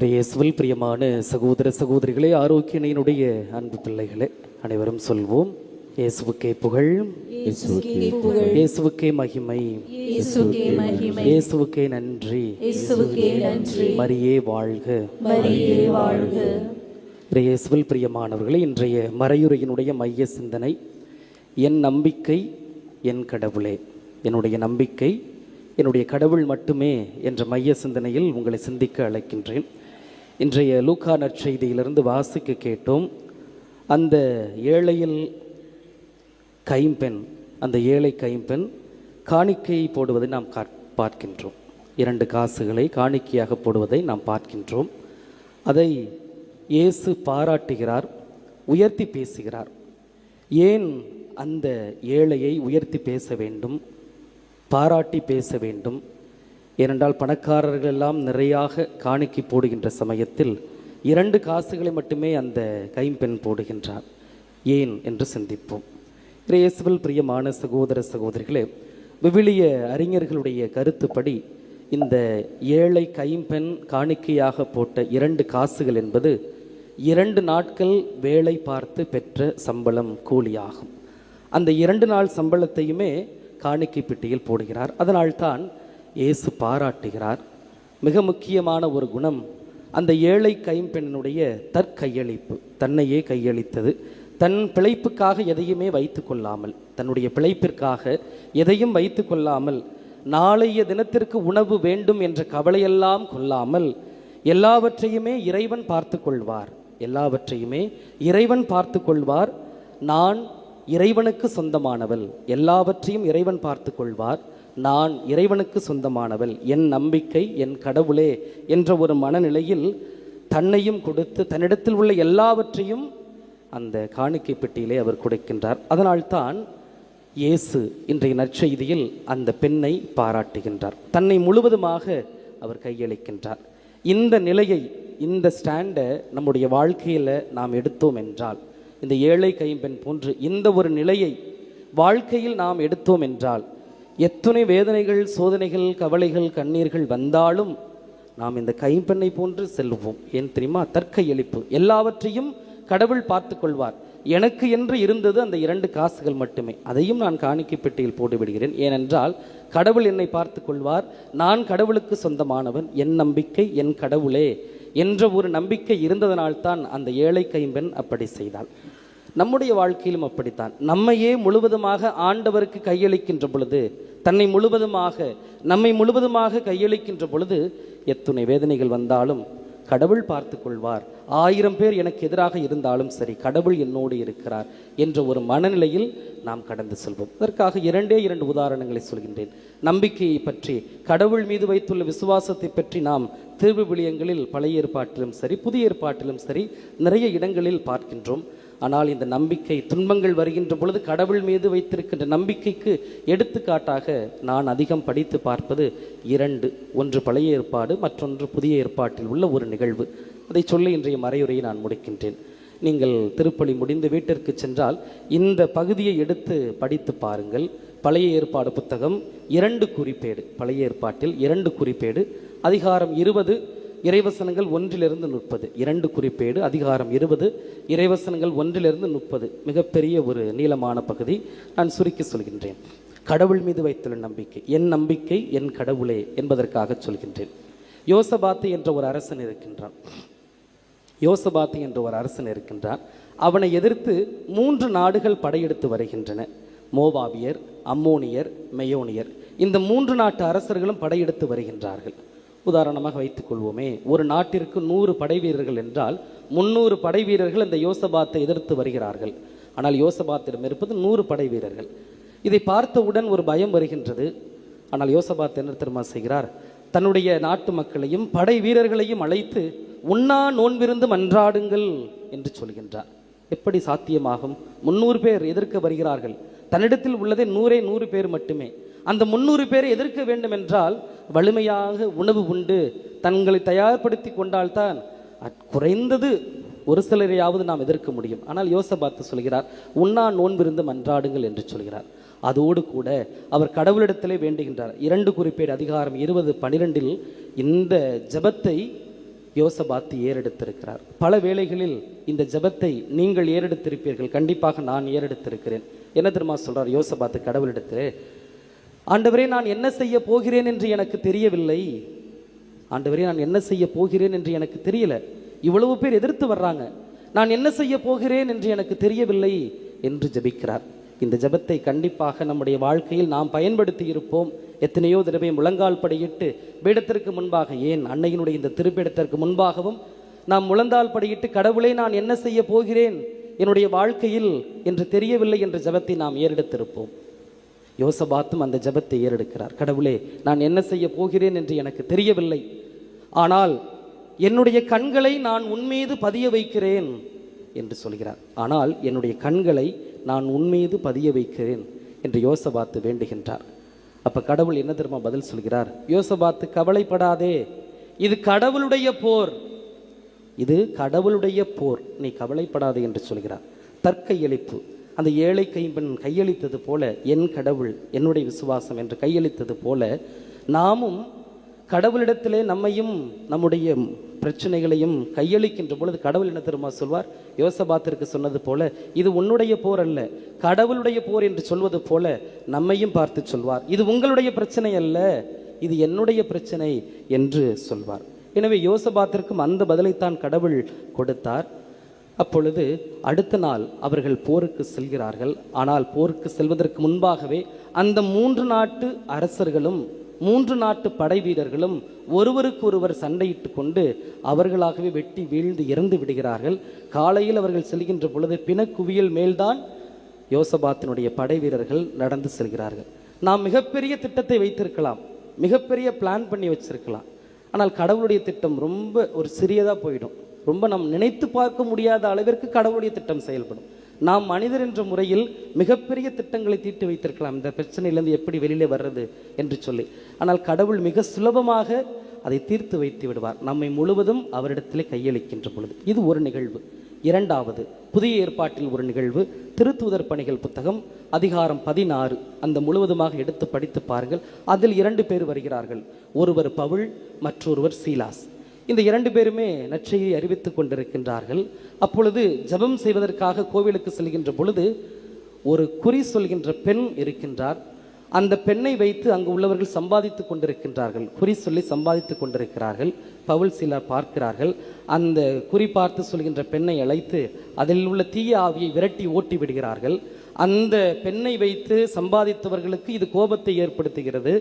இயேசுவில் பிரியமான சகோதர சகோதரிகளே, ஆரோக்கியனையினுடைய அன்பு பிள்ளைகளே, அனைவரும் சொல்வோம்: இயேசுவுக்கே புகழ், இயேசுவுக்கே மகிமை, இயேசுவுக்கே நன்றி, மரியே வாழ்க. இயேசுவில் பிரியமானவர்களே, இன்றைய மறையுரையினுடைய மைய சிந்தனை என் நம்பிக்கை என் கடவுளே. என்னுடைய நம்பிக்கை என்னுடைய கடவுள் மட்டுமே என்ற மைய சிந்தனையில் உங்களை சிந்திக்க அழைக்கின்றேன். இன்றைய லூக்கா நற்செய்தியிலிருந்து வாசிக்க கேட்டோம். அந்த ஏழையில் கைம்பெண், அந்த ஏழை கைம்பெண் காணிக்கை போடுவதை நாம் பார்க்கின்றோம். 2 காசுகளை காணிக்கையாக போடுவதை நாம் பார்க்கின்றோம். அதை இயேசு பாராட்டுகிறார், உயர்த்தி பேசுகிறார். ஏன் அந்த ஏழையை உயர்த்தி பேச வேண்டும், பாராட்டி பேச வேண்டும்? ஏனென்றால் பணக்காரர்கள் எல்லாம் நிறையாக காணிக்கை போடுகின்ற சமயத்தில் 2 காசுகளை மட்டுமே அந்த கைம்பெண் போடுகின்றார். ஏன் என்று சிந்திப்போம். இயேசுவில் பிரியமான சகோதர சகோதரிகளே, விவிலிய அறிஞர்களுடைய கருத்துப்படி இந்த ஏழை கைம்பெண் காணிக்கையாக போட்ட 2 காசுகள் என்பது 2 நாட்கள் வேலை பார்த்து பெற்ற சம்பளம், கூலியாகும். அந்த 2 நாள் சம்பளத்தையுமே காணிக்கை பெட்டியில் போடுகிறார். அதனால்தான் இயேசு பாராட்டுகிறார். மிக முக்கியமான ஒரு குணம் அந்த ஏழை கைம்பெண்ணுடைய தற்கையளிப்பு, தன்னையே கையளித்தது. தன் பிழைப்புக்காக எதையுமே வைத்து கொள்ளாமல், தன்னுடைய பிழைப்பிற்காக எதையும் வைத்து கொள்ளாமல், நாளைய தினத்திற்கு உணவு வேண்டும் என்ற கவலையெல்லாம் கொள்ளாமல், எல்லாவற்றையுமே இறைவன் பார்த்து கொள்வார், எல்லாவற்றையுமே இறைவன் பார்த்து கொள்வார். நான் இறைவனுக்கு சொந்தமானவள், எல்லாவற்றையும் இறைவன் பார்த்து கொள்வார், நான் இறைவனுக்கு சொந்தமானவள், என் நம்பிக்கை என் கடவுளே என்ற ஒரு மனநிலையில் தன்னையும் கொடுத்து தன்னிடத்தில் உள்ள எல்லாவற்றையும் அந்த காணிக்கை பெட்டியிலே அவர் கொடுக்கின்றார். அதனால்தான் இயேசு இன்றைய நற்செய்தியில் அந்த பெண்ணை பாராட்டுகின்றார். தன்னை முழுவதுமாக அவர் கையளிக்கின்றார். இந்த நிலையை, இந்த ஸ்டாண்டை நம்முடைய வாழ்க்கையில் நாம் எடுத்தோம் என்றால், இந்த ஏழை கைம்பெண் போன்று இந்த ஒரு நிலையை வாழ்க்கையில் நாம் எடுத்தோம் என்றால், எத்தனை வேதனைகள், சோதனைகள், கவலைகள், கண்ணீர்கள் வந்தாலும் நாம் இந்த கைம்பெண்ணை போன்று செல்வோம். ஏன் தெரியுமா? தற்கையளிப்பு. எல்லாவற்றையும் கடவுள் பார்த்து கொள்வார். எனக்கு என்று இருந்தது அந்த 2 காசுகள் மட்டுமே, அதையும் நான் காணிக்கை பெட்டியில் போட்டுவிடுகிறேன். ஏனென்றால் கடவுள் என்னை பார்த்து கொள்வார், நான் கடவுளுக்கு சொந்தமானவன், என் நம்பிக்கை என் கடவுளே என்ற ஒரு நம்பிக்கை இருந்ததனால்தான் அந்த ஏழை கைம்பெண் அப்படி செய்தாள். நம்முடைய வாழ்க்கையிலும் அப்படித்தான். நம்மையே முழுவதுமாக ஆண்டவருக்கு கையளிக்கின்ற பொழுது, தன்னை முழுவதுமாக, நம்மை முழுவதுமாக கையளிக்கின்ற பொழுது, எத்துணை வேதனைகள் வந்தாலும் கடவுள் பார்த்து கொள்வார். 1000 பேர் எனக்கு எதிராக இருந்தாலும் சரி, கடவுள் என்னோடு இருக்கிறார் என்ற ஒரு மனநிலையில் நாம் கடந்து செல்வோம். அதற்காக 2 உதாரணங்களை சொல்கின்றேன். நம்பிக்கையை பற்றி, கடவுள் மீது வைத்துள்ள விசுவாசத்தை பற்றி நாம் திருவிவிலியங்களில் பழைய ஏற்பாட்டிலும் சரி புதிய ஏற்பாட்டிலும் சரி நிறைய இடங்களில் பார்க்கின்றோம். ஆனால் இந்த நம்பிக்கை, துன்பங்கள் வருகின்ற பொழுது கடவுள் மீது வைத்திருக்கின்ற நம்பிக்கைக்கு எடுத்துக்காட்டாக நான் அதிகம் படித்து பார்ப்பது 2. ஒன்று பழைய ஏற்பாடு, மற்றொன்று புதிய ஏற்பாட்டில் உள்ள ஒரு நிகழ்வு. அதை சொல்லி இன்றைய மறையுரையை நான் முடிக்கின்றேன். நீங்கள் திருப்பலி முடிந்து வீட்டிற்கு சென்றால் இந்த பகுதியை எடுத்து படித்து பாருங்கள். பழைய ஏற்பாடு புத்தகம் 2 குறிப்பேடு, பழைய ஏற்பாட்டில் 2 குறிப்பேடு, அதிகாரம் 20 இறைவசனங்கள் 1 to 30. 2 குறிப்பேடு, அதிகாரம் 20 இறைவசனங்கள் 1 to 30. மிகப்பெரிய ஒரு நீளமான பகுதி. நான் சுருக்கி சொல்கின்றேன். கடவுள் மீது வைத்துள்ள நம்பிக்கை, என் நம்பிக்கை என் கடவுளே என்பதற்காக சொல்கின்றேன். யோசபாத்து என்ற ஒரு அரசன் இருக்கின்றான். யோசபாத்து என்ற ஒரு அரசன் இருக்கின்றான். அவனை எதிர்த்து 3 நாடுகள் படையெடுத்து வருகின்றன. மோவாபியர், அம்மோனியர், மெயோனியர். இந்த 3 நாட்டு அரசர்களும் படையெடுத்து வருகின்றார்கள். உதாரணமாக வைத்துக் கொள்வோமே, ஒரு நாட்டிற்கு 100 படை வீரர்கள் என்றால் 300 படை வீரர்கள் அந்த யோசபாத்தை எதிர்த்து வருகிறார்கள். ஆனால் யோசபாத்திடம் இருப்பது 100 படை வீரர்கள். இதை பார்த்தவுடன் ஒரு பயம் வருகின்றது. ஆனால் யோசபாத் என்ன தெரியுமா செய்கிறார்? தன்னுடைய நாட்டு மக்களையும் படை வீரர்களையும் அழைத்து உண்ணா நோன்பிருந்து மன்றாடுங்கள் என்று சொல்கின்றார். எப்படி சாத்தியமாகும்? 300 பேர் எதிர்க்க வருகிறார்கள். தன்னிடத்தில் உள்ளதே 100 பேர் மட்டுமே. அந்த 300 பேரை எதிர்க்க வேண்டும் என்றால் வலிமையாக உணவு உண்டு தங்களை தயார்படுத்தி கொண்டால்தான் குறைந்தது ஒரு சிலரையாவது நாம் எதிர்க்க முடியும். ஆனால் யோசபாத்து சொல்கிறார், உண்ணா நோன்பிருந்து மன்றாடுங்கள் என்று சொல்கிறார். அதோடு கூட அவர் கடவுளிடத்திலே வேண்டுகின்றார். 2 குறிப்பேடு அதிகாரம் 20:12 இந்த ஜெபத்தை யோசபாத்து ஏறெடுத்திருக்கிறார். பல வேளைகளில் இந்த ஜெபத்தை நீங்கள் ஏறெடுத்திருப்பீர்கள். கண்டிப்பாக நான் ஏறெடுத்திருக்கிறேன். என்ன தெரியுமா சொல்றார் யோசபாத்து கடவுளிடத்திலே? ஆண்டவரே, நான் என்ன செய்ய போகிறேன் என்று எனக்கு தெரியவில்லை. ஆண்டவரே, நான் என்ன செய்ய போகிறேன் என்று எனக்கு தெரியல. இவ்வளவு பேர் எதிர்த்து வர்றாங்க, நான் என்ன செய்ய போகிறேன் என்று எனக்கு தெரியவில்லை என்று ஜெபிக்கிறார். இந்த ஜெபத்தை கண்டிப்பாக நம்முடைய வாழ்க்கையில் நாம் பயன்படுத்தி இருப்போம். எத்தனையோ தடவை முழங்கால் படியிட்டு பீடத்திற்கு முன்பாக, ஏன் அன்னையினுடைய இந்த திருப்பீடத்திற்கு முன்பாகவும் நாம் முழந்தால் படியிட்டு, கடவுளே, நான் என்ன செய்ய போகிறேன் என்னுடைய வாழ்க்கையில் என்று தெரியவில்லை என்ற ஜெபத்தை நாம் ஏறெடுத்திருப்போம். யோசபாத்தும் அந்த ஜெபத்தை ஏறெடுக்கிறார். கடவுளே, நான் என்ன செய்ய போகிறேன் என்று எனக்கு தெரியவில்லை, ஆனால் என்னுடைய கண்களை நான் உன்மீது பதிய வைக்கிறேன் என்று சொல்கிறார். ஆனால் என்னுடைய கண்களை நான் உன்மீது பதிய வைக்கிறேன் என்று யோசபாத்து வேண்டுகின்றார். அப்ப கடவுள் என்ன தெரியுமா பதில் சொல்கிறார்? யோசபாத்து, கவலைப்படாதே, இது கடவுளுடைய போர், இது கடவுளுடைய போர், நீ கவலைப்படாதே என்று சொல்கிறார். தற்கையளிப்பு. அந்த ஏழை கைம்பெண் கையளித்தது போல, என் கடவுள் என்னுடைய விசுவாசம் என்று கையளித்தது போல, நாமும் கடவுளிடத்திலே நம்மையும் நம்முடைய பிரச்சனைகளையும் கையளிக்கின்ற பொழுது கடவுள் என்ன தெரியுமா சொல்வார்? யோசபாத்திற்கு சொன்னது போல, இது உன்னுடைய போர் அல்ல, கடவுளுடைய போர் என்று சொல்வது போல நம்மையும் பார்த்து சொல்வார், இது உங்களுடைய பிரச்சனை அல்ல, இது என்னுடைய பிரச்சனை என்று சொல்வார். எனவே யோசபாத்திற்கும் அந்த பதிலைத்தான் கடவுள் கொடுத்தார். அப்பொழுது அடுத்த நாள் அவர்கள் போருக்கு செல்கிறார்கள். ஆனால் போருக்கு செல்வதற்கு முன்பாகவே அந்த 3 நாட்டு அரசர்களும் 3 நாட்டு படை வீரர்களும் ஒருவருக்கு ஒருவர் சண்டையிட்டு கொண்டு அவர்களாகவே வெட்டி வீழ்ந்து இறந்து விடுகிறார்கள். காலையில் அவர்கள் செல்கின்ற பொழுது பிணக்குவியல் மேல்தான் யோசபாத்தினுடைய படை வீரர்கள் நடந்து செல்கிறார்கள். நாம் மிகப்பெரிய திட்டத்தை வைத்திருக்கலாம், மிகப்பெரிய பிளான் பண்ணி வச்சிருக்கலாம். ஆனால் கடவுளுடைய திட்டம் ரொம்ப ஒரு சிறியதாக போயிடும். ரொம்ப நாம் நினைத்து பார்க்க முடியாத அளவிற்கு கடவுளுடைய திட்டம் செயல்படும். நாம் மனிதர் என்ற முறையில் மிகப்பெரிய திட்டங்களை தீட்டி வைத்திருக்கலாம், இந்த பிரச்சனையிலிருந்து எப்படி வெளியிலே வர்றது என்று சொல்லி. ஆனால் கடவுள் மிக சுலபமாக அதை தீர்த்து வைத்து விடுவார், நம்மை முழுவதும் அவரிடத்திலே கையளிக்கின்ற பொழுது. இது ஒரு நிகழ்வு. இரண்டாவது, புதிய ஏற்பாட்டில் ஒரு நிகழ்வு. திருத்தூதர் பணிகள் புத்தகம் அதிகாரம் 16 அந்த முழுவதுமாக எடுத்து படித்து பாருங்கள். அதில் 2 பேர் வருகிறார்கள். ஒருவர் பவுல், மற்றொருவர் சீலாஸ். இந்த 2 பேருமே நற்செய்தியை அறிவித்துக் கொண்டிருக்கின்றார்கள். அப்பொழுது ஜெபம் செய்வதற்காக கோவிலுக்கு செல்கின்ற பொழுது ஒரு குறி சொல்கின்ற பெண் இருக்கின்றார். அந்த பெண்ணை வைத்து அங்கு உள்ளவர்கள் சம்பாதித்துக் கொண்டிருக்கின்றார்கள், குறி சொல்லி சம்பாதித்துக் கொண்டிருக்கிறார்கள். பவுல் சிலர் பார்க்கிறார்கள். அந்த குறி பார்த்து சொல்கின்ற பெண்ணை அழைத்து அதில் உள்ள தீய ஆவியை விரட்டி ஓட்டி விடுகிறார்கள். அந்த பெண்ணை வைத்து சம்பாதித்தவர்களுக்கு இது கோபத்தை ஏற்படுத்துகிறது.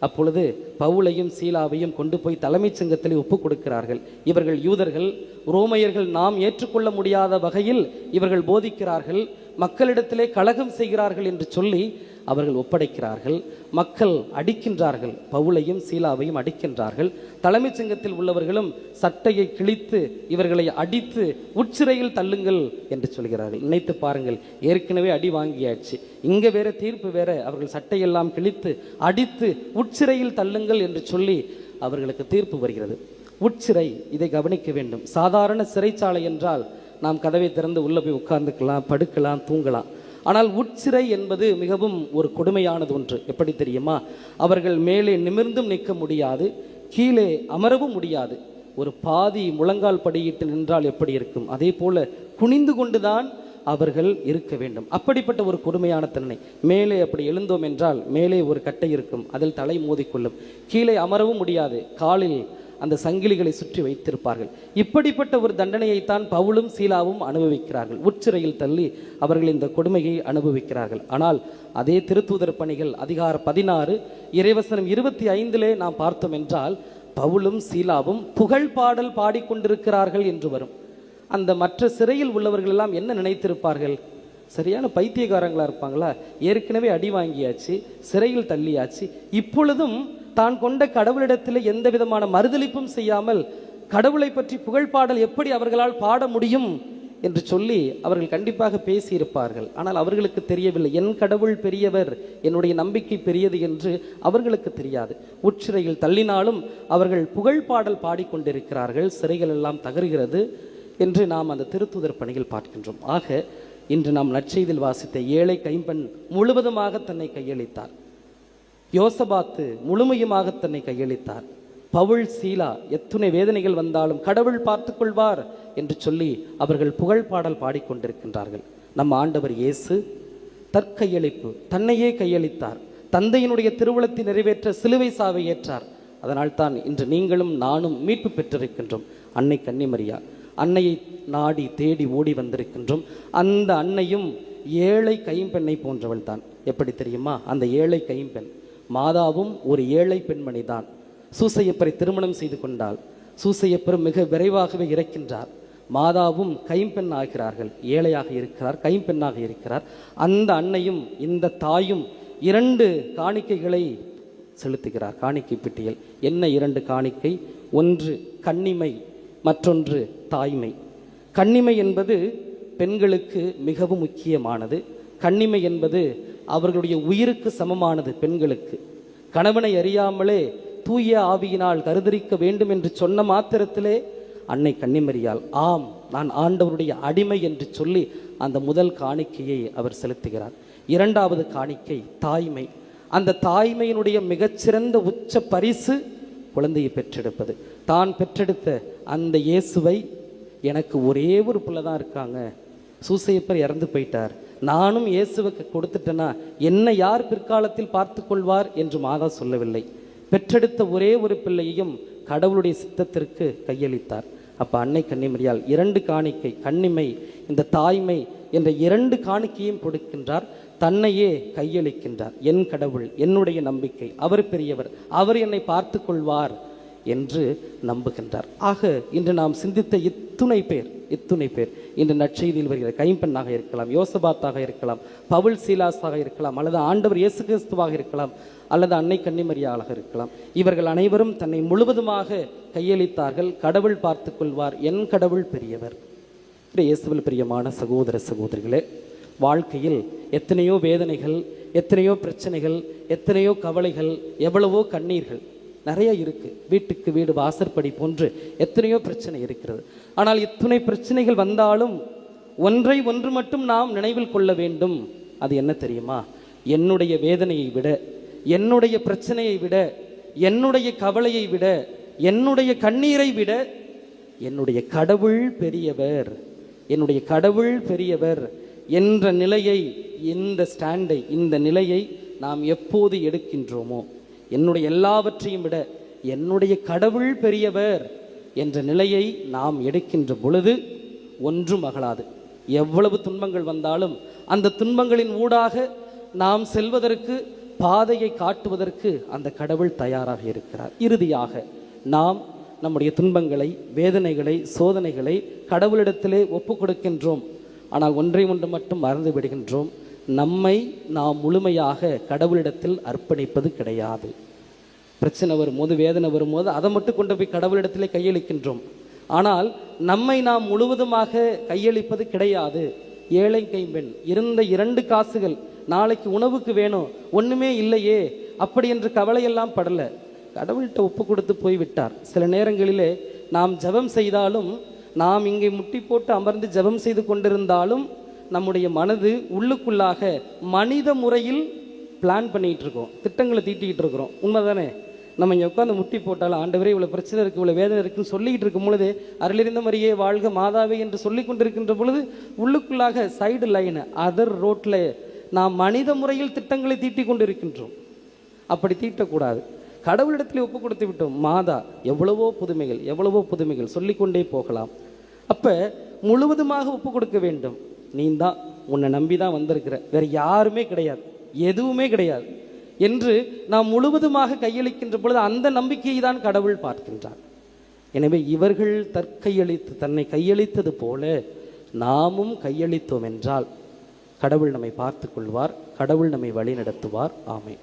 அப்பொழுது பவுலையும் சீலாவையும் கொண்டு போய் தலைமைச் சங்கத்திலே ஒப்புக் கொடுக்கிறார்கள். இவர்கள் யூதர்கள், ரோமையர்கள், நாம் ஏற்றுக்கொள்ள முடியாத வகையில் இவர்கள் போதிக்கிறார்கள், மக்களிடத்திலே கலகம் செய்கிறார்கள் என்று சொல்லி அவர்கள் ஒப்படைக்கிறார்கள். மக்கள் அடிக்கின்றார்கள், பவுலையும் சீலாவையும் அடிக்கின்றார்கள். தலைமைச் சங்கத்தில் உள்ளவர்களும் சட்டையை கிழித்து இவர்களை அடித்து உட்சிறையில் தள்ளுங்கள் என்று சொல்கிறார்கள். நினைத்து பாருங்கள், ஏற்கனவே அடி வாங்கியாச்சு, இங்க வேற தீர்ப்பு வேற. அவர்கள் சட்டையெல்லாம் கிழித்து அடித்து உட்சிறையில் தள்ளுங்கள் என்று சொல்லி அவர்களுக்கு தீர்ப்பு வருகிறது. உட்சிறை, இதை கவனிக்க வேண்டும். சாதாரண சிறைச்சாலை என்றால் நாம் கதவை திறந்து உள்ள போய் உட்கார்ந்துக்கலாம், படுக்கலாம், தூங்கலாம். ஆனால் உட்சிறை என்பது மிகவும் ஒரு கொடுமையானது ஒன்று. எப்படி தெரியுமா? அவர்கள் மேலே நிமிர்ந்தும் நிற்க முடியாது, கீழே அமரவும் முடியாது. ஒரு பாதி முழங்கால் படியிட்டு நின்றால் எப்படி இருக்கும், அதே போல குனிந்து கொண்டுதான் அவர்கள் இருக்க வேண்டும். அப்படிப்பட்ட ஒரு கொடுமையான தண்டனை. மேலே அப்படி எழுந்தோம் என்றால் மேலே ஒரு கட்டை இருக்கும், அதில் தலை மோதிக்கொள்ளும். கீழே அமரவும் முடியாது, காலில் அந்த சங்கிலிகளை சுற்றி வைத்திருப்பார்கள். இப்படிப்பட்ட ஒரு தண்டனையைத்தான் பவுலும் சீலாவும் அனுபவிக்கிறார்கள். உட்சிறையில் தள்ளி அவர்கள் இந்த கொடுமையை அனுபவிக்கிறார்கள். ஆனால் அதே திருத்தூதர் பணிகள் அதிகாரம் 16 இறைவசனம் 25 நாம் பார்த்தோம் என்றால் பவுலும் சீலாவும் புகழ் பாடல் பாடிக்கொண்டிருக்கிறார்கள் என்று வரும். அந்த மற்ற சிறையில் உள்ளவர்கள் எல்லாம் என்ன நினைத்திருப்பார்கள்? சரியான பைத்தியக்காரங்களா இருப்பாங்களா? ஏற்கனவே அடி வாங்கியாச்சு, சிறையில் தள்ளியாச்சு, இப்பொழுதும் தான் கொண்ட கடவுளிடத்தில் எந்த விதமான மறுதளிப்பும் செய்யாமல் கடவுளை பற்றி புகழ்பாடல் எப்படி அவர்களால் பாட முடியும் என்று சொல்லி அவர்கள் கண்டிப்பாக பேசியிருப்பார்கள். ஆனால் அவர்களுக்கு தெரியவில்லை, என் கடவுள் பெரியவர், என்னுடைய நம்பிக்கை பெரியது என்று அவர்களுக்கு தெரியாது. உட்சிறையில் தள்ளினாலும் அவர்கள் புகழ்பாடல் பாடிக்கொண்டிருக்கிறார்கள், சிறைகள் எல்லாம் தகருகிறது என்று நாம் அந்த திருத்தூதர் பணியில் பார்க்கின்றோம். ஆக இன்று நாம் நற்செய்தியில் வாசித்த ஏழை கைம்பெண் முழுவதுமாக தன்னை கையளித்தார். யோசபாத்து முழுமையுமாக தன்னை கையளித்தார். பவுல் சீலா எத்துணை வேதனைகள் வந்தாலும் கடவுள் பார்த்து கொள்வார் என்று சொல்லி அவர்கள் புகழ் பாடல் பாடிக்கொண்டிருக்கின்றார்கள். நம்ம ஆண்டவர் இயேசு தற்கையளிப்பு, தன்னையே கையளித்தார். தந்தையினுடைய திருவுளத்தை நிறைவேற்ற சிலுவை சாவை ஏற்றார். அதனால் தான் இன்று நீங்களும் நானும் மீட்பு பெற்றிருக்கின்றோம். அன்னை கன்னிமரியா அன்னையை நாடி தேடி ஓடி வந்திருக்கின்றோம். அந்த அன்னையும் ஏழை கைம்பெண்ணை போன்றவள் தான். எப்படி தெரியுமா? அந்த ஏழை கைம்பெண் மாதாவும் ஒரு ஏழை பெண்மணி தான். சூசையப்பரை திருமணம் செய்து கொண்டால் சூசையப்பர் மிக விரைவாகவே இறக்கின்றார். மாதாவும் கைம்பெண் ஆகிறார்கள். ஏழையாக இருக்கிறார், கைம்பெண்ணாக இருக்கிறார். அந்த அன்னையும் இந்த தாயும் 2 காணிக்கைகளை செலுத்துகிறார். காணிக்கை பெட்டியல் என்ன? 2 காணிக்கை. ஒன்று கன்னிமை, மற்றொன்று தாய்மை. கன்னிமை என்பது பெண்களுக்கு மிகவும் முக்கியமானது. கன்னிமை என்பது அவர்களுடைய உயிருக்கு சமமானது. பெண்களுக்கு கணவனை அறியாமலே தூய ஆவியினால் கருதரிக்க வேண்டும் என்று சொன்ன மாத்திரத்திலே அன்னை கன்னிமரியால் ஆம் நான் ஆண்டவருடைய அடிமை என்று சொல்லி அந்த முதல் காணிக்கையை அவர் செலுத்துகிறார். 2வது காணிக்கை தாய்மை. அந்த தாய்மையினுடைய மிகச்சிறந்த உச்ச பரிசு குழந்தையை பெற்றெடுப்பது. தான் பெற்றெடுத்த அந்த இயேசுவை, எனக்கு ஒரே ஒரு பிள்ளை தான் இருக்காங்க, சூசையப்பர் இறந்து போயிட்டார், நானும் இயேசுவுக்கு கொடுத்துட்டேன்னா என்னை யார் பிற்காலத்தில் பார்த்து கொள்வார் என்று மாதா சொல்லவில்லை. பெற்றெடுத்த ஒரே ஒரு பிள்ளையையும் கடவுளுடைய சித்தத்திற்கு கையளித்தார். அப்போ அன்னை கன்னிமரியால் 2 காணிக்கை, கன்னிமை, இந்த தாய்மை என்ற 2 காணிக்கையும் கொடுக்கின்றார். தன்னையே கையளிக்கின்றார். என் கடவுள், என்னுடைய நம்பிக்கை, அவர் பெரியவர், அவர் என்னை பார்த்து கொள்வார் என்று நம்புகின்றார். ஆக இன்று நாம் சிந்தித்த இத்துணை பேர் இன்று நற்செய்தியில் வருகிற கைம்பெண்ணாக இருக்கலாம், யோசபாத்தாக இருக்கலாம், பவுல் சீலாஸாக இருக்கலாம், அல்லது ஆண்டவர் இயேசு கிறிஸ்துவாக இருக்கலாம், அல்லது அன்னை கன்னிமரியாளாக இருக்கலாம். இவர்கள் அனைவரும் தன்னை முழுவதுமாக கையளித்தார்கள். கடவுள் பார்த்து கொள்வார், என் கடவுள் பெரியவர். இயேசுவில் பிரியமான சகோதர சகோதரிகளே, வாழ்க்கையில் எத்தனையோ வேதனைகள், எத்தனையோ பிரச்சனைகள், எத்தனையோ கவலைகள், எவ்வளவோ கண்ணீர்கள் நிறைய இருக்குது. வீட்டுக்கு வீடு வாசற்படி போன்று எத்தனையோ பிரச்சனை இருக்கிறது. ஆனால் இத்துணை பிரச்சனைகள் வந்தாலும் ஒன்று மட்டும் நாம் நினைவில் கொள்ள வேண்டும். அது என்ன தெரியுமா? என்னுடைய வேதனையை விட, என்னுடைய பிரச்சனையை விட, என்னுடைய கவலையை விட, என்னுடைய கண்ணீரை விட என்னுடைய கடவுள் பெரியவர், என்னுடைய கடவுள் பெரியவர் என்ற நிலையை, இந்த ஸ்டாண்டை, இந்த நிலையை நாம் எப்போது எடுக்கின்றோமோ, என்னுடைய எல்லாவற்றையும் விட என்னுடைய கடவுள் பெரியவர் என்ற நிலையை நாம் எடுக்கின்ற பொழுது ஒன்றும் அகலாது. எவ்வளவு துன்பங்கள் வந்தாலும் அந்த துன்பங்களின் ஊடாக நாம் செல்வதற்கு, பாதையை காட்டுவதற்கு அந்த கடவுள் தயாராக இருக்கிறார். இறுதியாக நாம் நம்முடைய துன்பங்களை, வேதனைகளை, சோதனைகளை கடவுளிடத்திலே ஒப்பு கொடுக்கின்றோம். ஆனால் ஒன்றை மட்டும் மறந்து விடுகின்றோம். நம்மை நாம் முழுமையாக கடவுளிடத்தில் அர்ப்பணிப்பது கிடையாது. பிரச்சனை வரும்போது, வேதனை வரும்போது அதை மட்டும் கொண்டு போய் கடவுளிடத்திலே கையளிக்கின்றோம். ஆனால் நம்மை நாம் முழுவதுமாக கையளிப்பது கிடையாது. ஏழை கைம்பெண், இருந்த 2 காசுகள், நாளைக்கு உணவுக்கு வேணும், ஒன்றுமே இல்லையே அப்படி என்று கவலையெல்லாம் படலை. கடவுள்கிட்ட ஒப்பு கொடுத்து போய்விட்டார். சில நேரங்களிலே நாம் ஜெபம் செய்தாலும், நாம் இங்கே முட்டி போட்டு அமர்ந்து ஜெபம் செய்து கொண்டிருந்தாலும் நம்முடைய மனது உள்ளுக்குள்ளாக மனித முறையில் பிளான் பண்ணிகிட்டு இருக்கோம், திட்டங்களை தீட்டிக்கிட்டு இருக்கிறோம். உண்மைதானே? நம்ம இங்கே உட்காந்து முட்டி போட்டாலும், ஆண்டவரே இவ்வளோ பிரச்சனை இருக்குது, இவ்வளோ வேதனை இருக்குன்னு சொல்லிக்கிட்டு இருக்கும் பொழுது, அருளிருந்த மாதிரியே வாழ்க மாதாவே என்று சொல்லி கொண்டிருக்கின்ற பொழுது உள்ளுக்குள்ளாக சைடு லைன், அதர் ரோட்டில் நாம் மனித முறையில் திட்டங்களை தீட்டி கொண்டு இருக்கின்றோம். அப்படி தீட்டக்கூடாது. கடவுளிடத்தில் ஒப்பு கொடுத்து விட்டோம். மாதா எவ்வளவோ புதுமைகள் சொல்லிக்கொண்டே போகலாம். அப்போ முழுவதுமாக ஒப்பு கொடுக்க வேண்டும். நீ தான், உன்னை நம்பி தான் வந்திருக்கிற, வேற யாருமே கிடையாது, எதுவுமே கிடையாது என்று நாம் முழுவதுமாக கையளிக்கின்ற பொழுது அந்த நம்பிக்கையை தான் கடவுள் பார்க்கின்றார். எனவே இவர்கள் தன்னை கையளித்தது போல நாமும் கையளித்தோம் என்றால் கடவுள் நம்மை பார்த்து கொள்வார், கடவுள் நம்மை வழி நடத்துவார். ஆமென்.